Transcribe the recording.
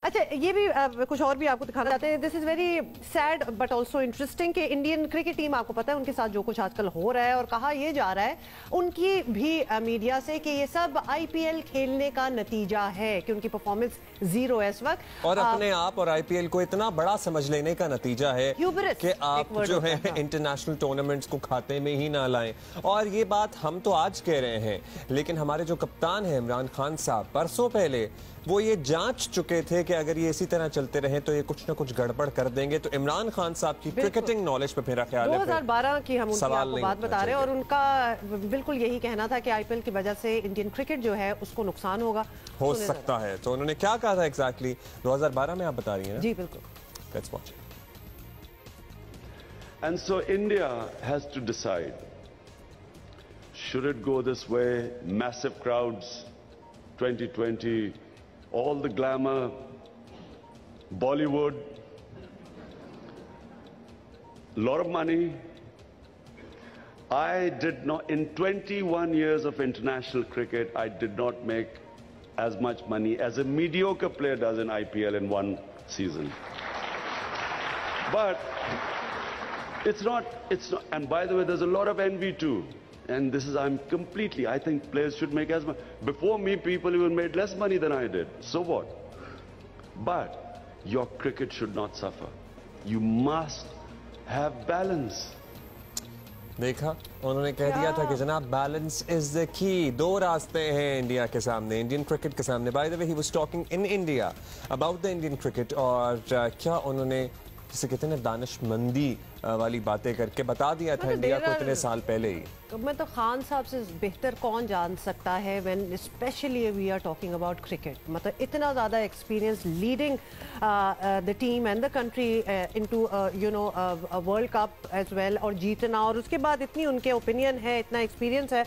अच्छा, ये भी कुछ और भी आपको दिखाना चाहते हैं। This is very sad but also interesting कि इंडियन क्रिकेट टीम, आपको पता है उनके साथ जो कुछ आजकल हो रहा है, और कहा यह जा रहा है उनकी भी मीडिया से कि ये सब आईपीएल खेलने का नतीजा है, कि उनकी परफॉर्मेंस जीरो है इस वक्त, और अपने आप और आईपीएल को इतना बड़ा समझ लेने का नतीजा है कि आप जो है इंटरनेशनल टूर्नामेंट्स को खाते में ही ना लाएं। और ये बात हम तो आज कह रहे हैं, लेकिन हमारे जो कप्तान हैं इमरान खान साहब, परसों पहले वो ये जांच चुके थे कि अगर ये इसी तरह चलते रहे तो ये कुछ ना कुछ गड़बड़ कर देंगे। तो इमरान खान साहब की क्रिकेटिंग नॉलेज पे मेरा ख्याल है 2012 की हम उनकी आपको बात बता रहे हैं, और उनका बिल्कुल यही कहना था कि आईपीएल की वजह से इंडियन क्रिकेट जो है उसको नुकसान हो सकता है। तो उन्होंने क्या कहा था एग्जैक्टली 2012 में, आप बता रही हैं? जी बिल्कुल। Let's watch. And so India has to decide, should it go this way, massive crowds, 2020, all the glamour, Bollywood, lot of money. I did not, in 21 years of international cricket, I did not make as much money as a mediocre player does in IPL in one season. But it's not, and by the way, there's a lot of envy too. And this is, I think players should make as much. Before me, people even made less money than I did. So what? But your cricket should not suffer. You must have balance. देखा, उन्होंने कह दिया था कि जनाब balance is the key. दो रास्ते हैं इंडिया के सामने, इंडियन क्रिकेट के सामने। By the way, he was talking in India about the Indian cricket, और क्या उन्होंने जिसे कहते हैं दानिशमंदी वाली बातें करके बता दिया था इंडिया को इतने साल पहले ही। मैं तो खान साहब से बेहतर कौन जान सकता है, when specially we are talking about cricket. मतलब इतना ज़्यादा experience leading the team and the country into world cup as well, और जीतना, और उसके बाद इतनी उनके ओपिनियन है, इतना एक्सपीरियंस है।